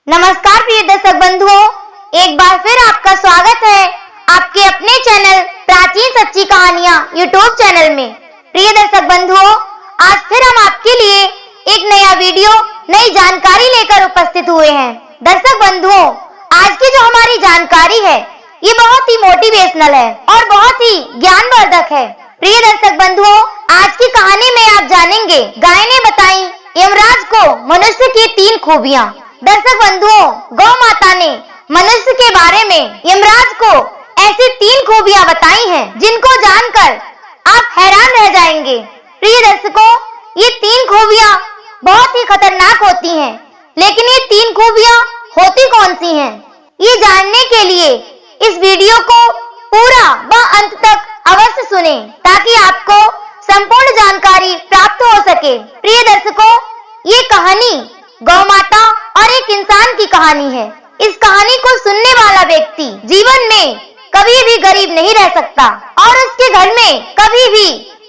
नमस्कार प्रिय दर्शक बंधुओं, एक बार फिर आपका स्वागत है आपके अपने चैनल प्राचीन सच्ची कहानियां यूट्यूब चैनल में। प्रिय दर्शक बंधुओं, आज फिर हम आपके लिए एक नया वीडियो, नई जानकारी लेकर उपस्थित हुए हैं। दर्शक बंधुओं, आज की जो हमारी जानकारी है ये बहुत ही मोटिवेशनल है और बहुत ही ज्ञानवर्धक है। प्रिय दर्शक बंधुओं, आज की कहानी में आप जानेंगे गाय ने बताई यमराज को मनुष्य की 3 खूबियां। दर्शक बंधुओं, गौ माता ने मनुष्य के बारे में यमराज को ऐसी 3 खूबियां बताई हैं जिनको जानकर आप हैरान रह जाएंगे। प्रिय दर्शकों, ये 3 खूबियां बहुत ही खतरनाक होती हैं, लेकिन ये 3 खूबियां होती कौन सी हैं? ये जानने के लिए इस वीडियो को पूरा व अंत तक अवश्य सुनें ताकि आपको संपूर्ण जानकारी प्राप्त हो सके। प्रिय दर्शकों, ये कहानी गौ माता और एक इंसान की कहानी है। इस कहानी को सुनने वाला व्यक्ति जीवन में कभी भी गरीब नहीं रह सकता और उसके घर में कभी भी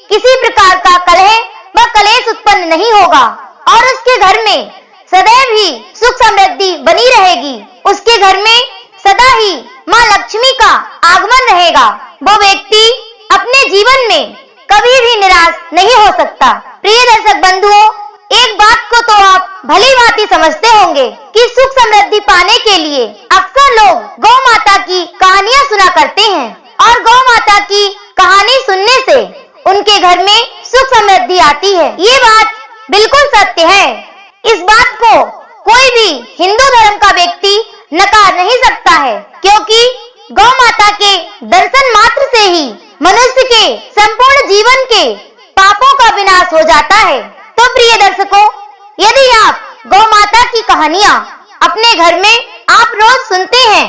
किसी प्रकार का कलह व कलेश उत्पन्न नहीं होगा और उसके घर में सदैव ही सुख समृद्धि बनी रहेगी। उसके घर में सदा ही माँ लक्ष्मी का आगमन रहेगा। वो व्यक्ति अपने जीवन में कभी भी निराश नहीं हो सकता। प्रिय दर्शक बंधुओं, एक बात को तो आप भली भांति समझते होंगे कि सुख समृद्धि पाने के लिए अक्सर लोग गौ माता की कहानियां सुना करते हैं और गौ माता की कहानी सुनने से उनके घर में सुख समृद्धि आती है। ये बात बिल्कुल सत्य है। इस बात को कोई भी हिंदू धर्म का व्यक्ति नकार नहीं सकता है, क्योंकि गौ माता के दर्शन मात्र से ही मनुष्य के संपूर्ण जीवन के पापों का विनाश हो जाता है। तो प्रिय दर्शकों, यदि आप गौ माता की कहानियां अपने घर में आप रोज सुनते हैं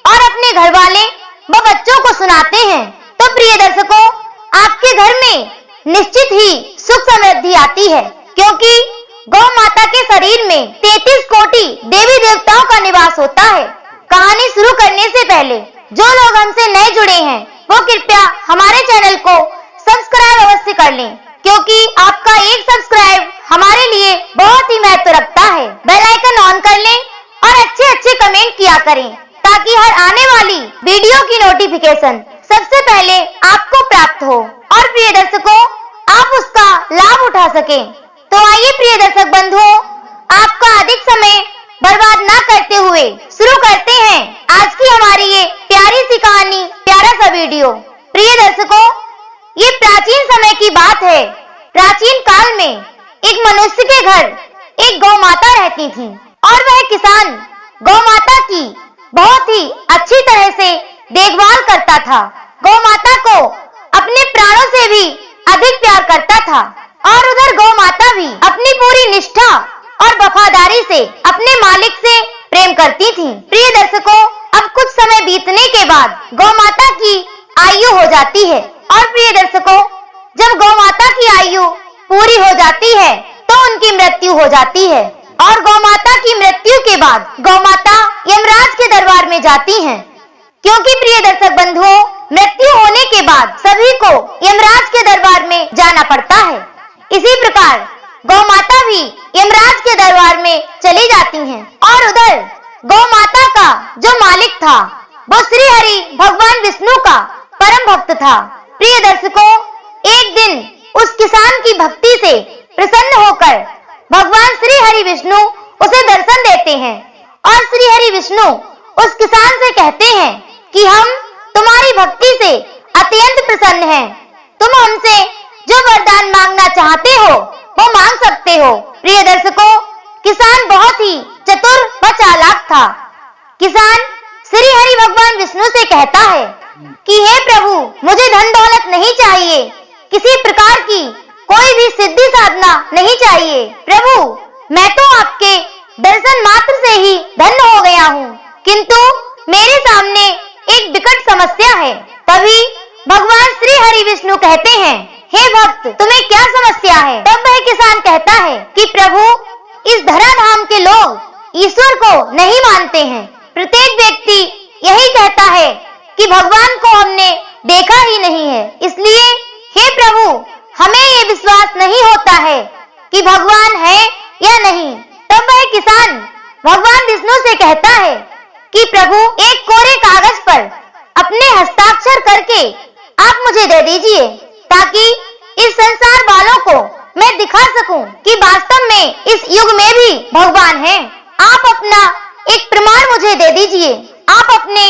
और अपने घर वाले व बच्चों को सुनाते हैं, तो प्रिय दर्शकों, आपके घर में निश्चित ही सुख समृद्धि आती है, क्योंकि गौ माता के शरीर में 33 कोटि देवी देवताओं का निवास होता है। कहानी शुरू करने से पहले जो लोग हमसे नए जुड़े हैं वो कृपया हमारे चैनल को सब्सक्राइब अवश्य कर लें, क्योंकि आपका एक सब्सक्राइब हमारे लिए बहुत ही महत्व रखता है। बेल आइकन ऑन कर लें और अच्छे कमेंट किया करें ताकि हर आने वाली वीडियो की नोटिफिकेशन सबसे पहले आपको प्राप्त हो और प्रिय दर्शकों, आप उसका लाभ उठा सकें। तो आइए प्रिय दर्शक बंधुओं, आपका अधिक समय बर्बाद न करते हुए शुरू करते हैं आज की हमारी ये प्यारी सी कहानी, प्यारा सा वीडियो। प्रिय दर्शकों, ये प्राचीन समय की बात है। प्राचीन काल में एक मनुष्य के घर एक गौ माता रहती थी और वह किसान गौ माता की बहुत ही अच्छी तरह से देखभाल करता था। गौ माता को अपने प्राणों से भी अधिक प्यार करता था और उधर गौ माता भी अपनी पूरी निष्ठा और वफादारी से अपने मालिक से प्रेम करती थी। प्रिय दर्शकों, अब कुछ समय बीतने के बाद गौ माता की आयु हो जाती है और प्रिय दर्शकों, जब गौ माता की आयु पूरी हो जाती है तो उनकी मृत्यु हो जाती है और गौ माता की मृत्यु के बाद गौ माता यमराज के दरबार में जाती हैं, क्योंकि प्रिय दर्शक बंधुओं, मृत्यु होने के बाद सभी को यमराज के दरबार में जाना पड़ता है। इसी प्रकार गौ माता भी यमराज के दरबार में चली जाती हैं और उधर गौ माता का जो मालिक था वो श्री हरि भगवान विष्णु का परम भक्त था। प्रिय दर्शकों, एक दिन उस किसान की भक्ति से प्रसन्न होकर भगवान श्री हरि विष्णु उसे दर्शन देते हैं और श्री हरि विष्णु उस किसान से कहते हैं कि हम तुम्हारी भक्ति से अत्यंत प्रसन्न हैं। तुम हमसे जो वरदान मांगना चाहते हो वो मांग सकते हो। प्रिय दर्शकों, किसान बहुत ही चतुर व चालाक था। किसान श्री हरि भगवान विष्णु से कहता है कि हे प्रभु, मुझे धन दौलत नहीं चाहिए, किसी प्रकार की कोई भी सिद्धि साधना नहीं चाहिए। प्रभु, मैं तो आपके दर्शन मात्र से ही धन्य हो गया हूँ, किंतु मेरे सामने एक विकट समस्या है। तभी भगवान श्री हरि विष्णु कहते हैं, हे भक्त, तुम्हें क्या समस्या है? तब वह किसान कहता है कि प्रभु, इस धराधाम के लोग ईश्वर को नहीं मानते हैं। प्रत्येक व्यक्ति यही कहता है कि भगवान को हमने देखा ही नहीं है, इसलिए हे प्रभु, हमें ये विश्वास नहीं होता है कि भगवान है या नहीं। तब वह किसान भगवान विष्णु से कहता है कि प्रभु एक कोरे कागज पर अपने हस्ताक्षर करके आप मुझे दे दीजिए, ताकि इस संसार वालों को मैं दिखा सकूं कि वास्तव में इस युग में भी भगवान हैं। आप अपना एक प्रमाण मुझे दे दीजिए, आप अपने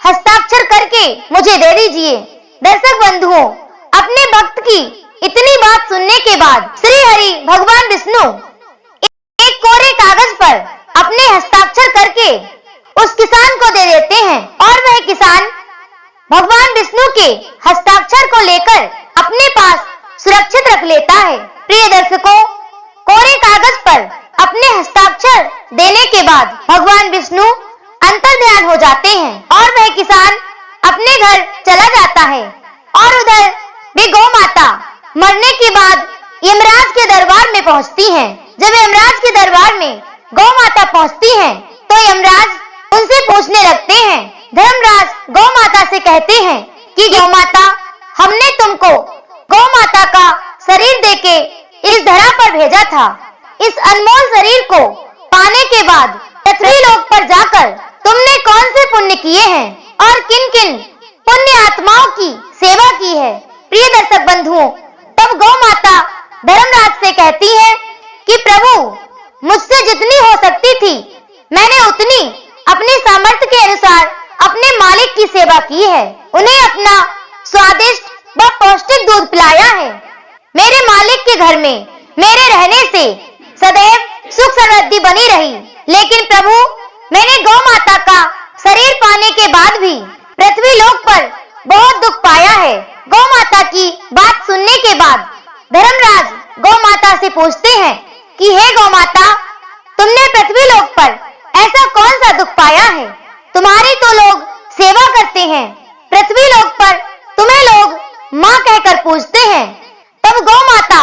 हस्ताक्षर करके मुझे दे दीजिए। दर्शक बंधुओं, अपने भक्त की इतनी बात सुनने के बाद श्री हरि भगवान विष्णु एक कोरे कागज पर अपने हस्ताक्षर करके उस किसान को दे देते हैं और वह किसान भगवान विष्णु के हस्ताक्षर को लेकर अपने पास सुरक्षित रख लेता है। प्रिय दर्शकों, कोरे कागज पर अपने हस्ताक्षर देने के बाद भगवान विष्णु अंतर्ध्यान हो जाते हैं और वह किसान अपने घर चला जाता है। और उधर वे गौ माता मरने के बाद यमराज के दरबार में पहुंचती हैं। जब यमराज के दरबार में गौ माता पहुंचती हैं, तो यमराज उनसे पूछने लगते हैं। धर्मराज गौ माता से कहते हैं कि गौ माता, हमने तुमको गौ माता का शरीर देके इस धरा पर भेजा था। इस अनमोल शरीर को पाने के बाद पृथ्वी लोक पर जाकर तुमने कौन से पुण्य किए हैं और किन किन पुण्य आत्माओं की सेवा की है। प्रिय दर्शक बंधुओं, तब गौ माता धर्मराज से कहती है कि प्रभु, मुझसे जितनी हो सकती थी मैंने उतनी अपनी सामर्थ्य के अनुसार अपने मालिक की सेवा की है। उन्हें अपना स्वादिष्ट व पौष्टिक दूध पिलाया है। मेरे मालिक के घर में मेरे रहने से सदैव सुख समृद्धि बनी रही। लेकिन प्रभु, मैंने गौ माता का शरीर पाने के बाद भी पृथ्वी लोक पर बहुत दुख पाया है। गौ माता की बात सुनने के बाद धर्मराज गौ माता से पूछते हैं कि हे गौ माता, तुमने पृथ्वी लोक पर ऐसा कौन सा दुख पाया है? तुम्हारी तो लोग सेवा करते हैं, पृथ्वी लोक पर तुम्हें लोग माँ कहकर पूछते हैं। तब गौ माता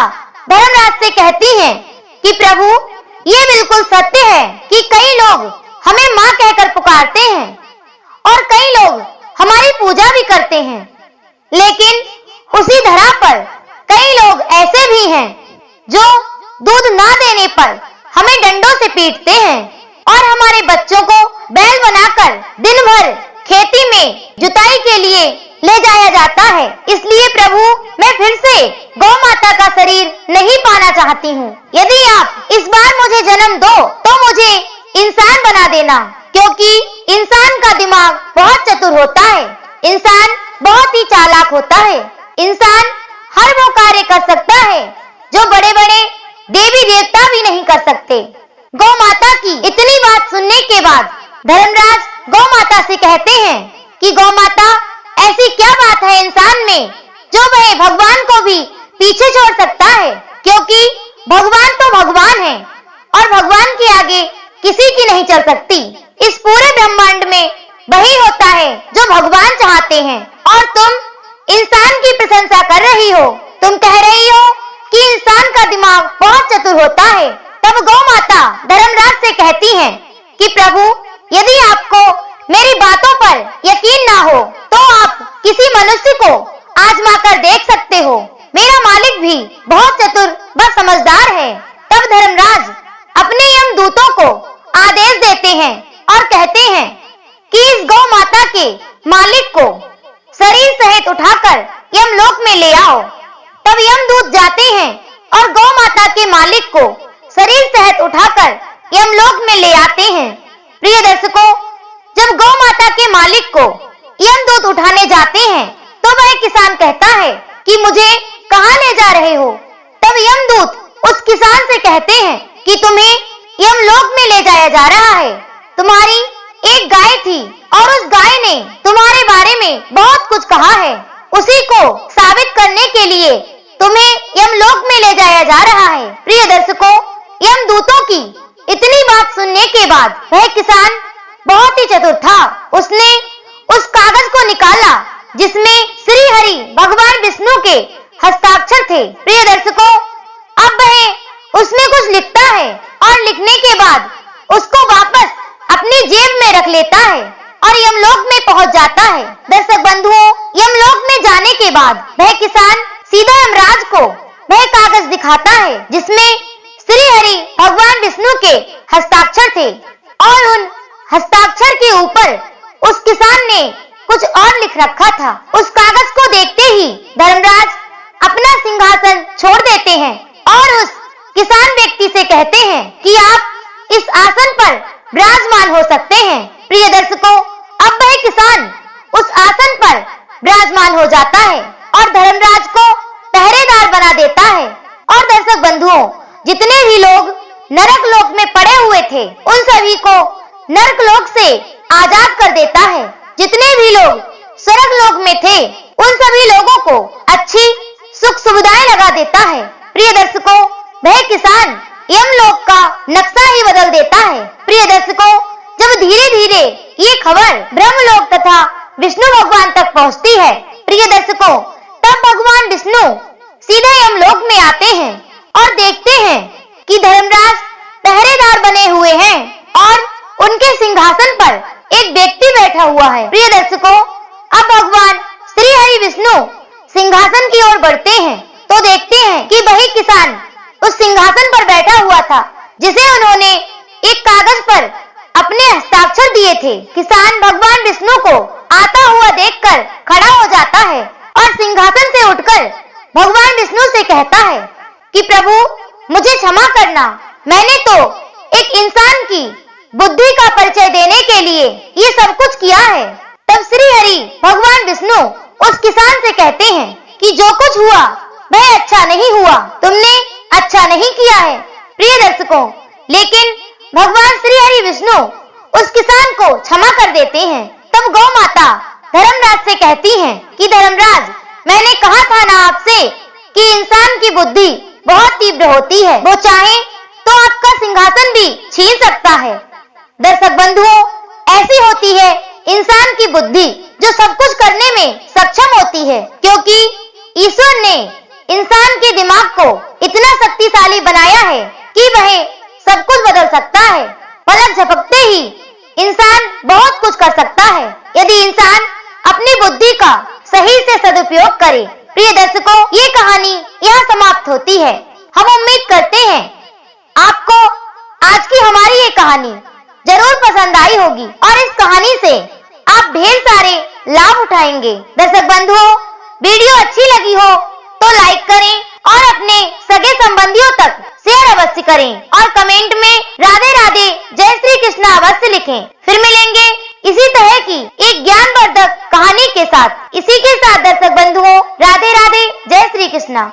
धर्मराज से कहती हैं कि प्रभु, ये बिल्कुल सत्य है कि कई लोग हमें माँ कहकर पुकारते हैं और कई लोग हमारी पूजा भी करते हैं, लेकिन उसी धरा पर कई लोग ऐसे भी हैं जो दूध ना देने पर हमें डंडों से पीटते हैं और हमारे बच्चों को बैल बनाकर दिन भर खेती में जुताई के लिए ले जाया जाता है। इसलिए प्रभु, मैं फिर से गौ माता का शरीर नहीं पाना चाहती हूँ। यदि आप इस बार मुझे जन्म दो तो मुझे इंसान बना देना, क्योंकि इंसान का दिमाग बहुत चतुर होता है, इंसान बहुत ही चालाक होता है। इंसान हर वो कार्य कर सकता है जो बड़े बड़े देवी देवता भी नहीं कर सकते। गौ माता की इतनी बात सुनने के बाद धर्मराज गौ माता से कहते हैं कि गौ माता, ऐसी क्या बात है इंसान में जो वह भगवान को भी पीछे छोड़ सकता है? क्योंकि भगवान तो भगवान है और भगवान के आगे किसी की नहीं चल सकती। इस पूरे ब्रह्मांड में वही होता है जो भगवान चाहते हैं और तुम इंसान की प्रशंसा कर रही हो। तुम कह रही हो कि इंसान का दिमाग बहुत चतुर होता है। तब गौ माता धर्मराज से कहती हैं कि प्रभु, यदि आपको मेरी बातों पर यकीन ना हो तो आप किसी मनुष्य को आजमा कर देख सकते हो। मेरा मालिक भी बहुत चतुर व समझदार है। तब धर्मराज अपने यमदूतों को आदेश देते हैं और कहते हैं कि इस गौ माता के मालिक को शरीर सहित उठाकर यमलोक में ले आओ। तब यमदूत जाते हैं और गौ माता के मालिक को शरीर सहित उठाकर यमलोक में ले आते हैं। प्रिय दर्शकों, जब गौ माता के मालिक को यमदूत उठाने जाते हैं तो वह किसान कहता है कि मुझे कहां ले जा रहे हो? तब यमदूत उस किसान से कहते हैं कि तुम्हें यमलोक में ले जाया जा रहा है। तुम्हारी एक गाय थी और उस गाय ने तुम्हारे बारे में बहुत कुछ कहा है। उसी को साबित करने के लिए तुम्हें यमलोक में ले जाया जा रहा है। प्रिय दर्शकों, यमदूतों की इतनी बात सुनने के बाद वह किसान बहुत ही चतुर था। उसने उस कागज को निकाला जिसमें श्री हरि भगवान विष्णु के हस्ताक्षर थे। प्रिय दर्शकों, अब वह उसमें कुछ लिखता है और लिखने के बाद उसको वापस अपनी जेब में रख लेता है और यमलोक में पहुंच जाता है। दर्शक बंधुओं, यमलोक में जाने के बाद वह किसान सीधा यमराज को वह कागज दिखाता है जिसमें श्री हरि भगवान विष्णु के हस्ताक्षर थे और उन हस्ताक्षर के ऊपर उस किसान ने कुछ और लिख रखा था। उस कागज को देखते ही धर्मराज अपना सिंहासन छोड़ देते हैं और उस किसान व्यक्ति से कहते हैं कि आप इस आसन पर विराजमान हो सकते हैं। प्रिय दर्शकों, अब वह किसान उस आसन पर विराजमान हो जाता है और धर्मराज को पहरेदार बना देता है। और दर्शक बंधुओं, जितने भी लोग नरक लोक में पड़े हुए थे उन सभी को नरक लोक से आजाद कर देता है। जितने भी लोग स्वर्ग लोक में थे उन सभी लोगों को अच्छी सुख सुविधाएं लगा देता है। प्रिय दर्शकों, वह किसान यमलोक का नक्शा ही बदल देता है। प्रिय दर्शकों, जब धीरे धीरे ये खबर ब्रह्मलोक तथा विष्णु भगवान तक पहुंचती है, प्रिय दर्शकों, तब भगवान विष्णु सीधे यमलोक में आते हैं और देखते हैं कि धर्मराज पहरेदार बने हुए हैं और उनके सिंहासन पर एक व्यक्ति बैठा हुआ है। प्रिय दर्शकों, अब भगवान श्री हरि विष्णु सिंहासन की ओर बढ़ते हैं तो देखते हैं कि वही किसान उस सिंहासन पर बैठा हुआ था जिसे उन्होंने एक कागज पर अपने हस्ताक्षर दिए थे। किसान भगवान विष्णु को आता हुआ देखकर खड़ा हो जाता है और सिंहासन से उठकर भगवान विष्णु से कहता है कि प्रभु, मुझे क्षमा करना, मैंने तो एक इंसान की बुद्धि का परिचय देने के लिए ये सब कुछ किया है। तब श्री हरि भगवान विष्णु उस किसान से कहते हैं कि जो कुछ हुआ वह अच्छा नहीं हुआ, तुमने अच्छा नहीं किया है। प्रिय दर्शकों, लेकिन भगवान श्री हरि विष्णु उस किसान को क्षमा कर देते हैं। तब गौ माता धर्मराज से कहती हैं कि धर्मराज, मैंने कहा था ना आपसे कि इंसान की बुद्धि बहुत तीव्र होती है, वो चाहे तो आपका सिंहासन भी छीन सकता है। दर्शक बंधुओं, ऐसी होती है इंसान की बुद्धि जो सब कुछ करने में सक्षम होती है, क्योंकि ईश्वर ने इंसान के दिमाग को इतना शक्तिशाली बनाया है कि वह सब कुछ बदल सकता है। पलक झपकते ही इंसान बहुत कुछ कर सकता है यदि इंसान अपनी बुद्धि का सही से सदुपयोग करे। प्रिय दर्शकों, ये कहानी यहाँ समाप्त होती है। हम उम्मीद करते हैं आपको आज की हमारी ये कहानी जरूर पसंद आई होगी और इस कहानी से आप ढेर सारे लाभ उठाएंगे। दर्शक बंधुओं, वीडियो अच्छी लगी हो तो लाइक करें और अपने सगे संबंधियों तक शेयर अवश्य करें और कमेंट में राधे राधे जय श्री कृष्ण अवश्य लिखें। फिर मिलेंगे इसी तरह की एक ज्ञानवर्धक कहानी के साथ। इसी के साथ दर्शक बंधुओं, राधे राधे जय श्री कृष्ण।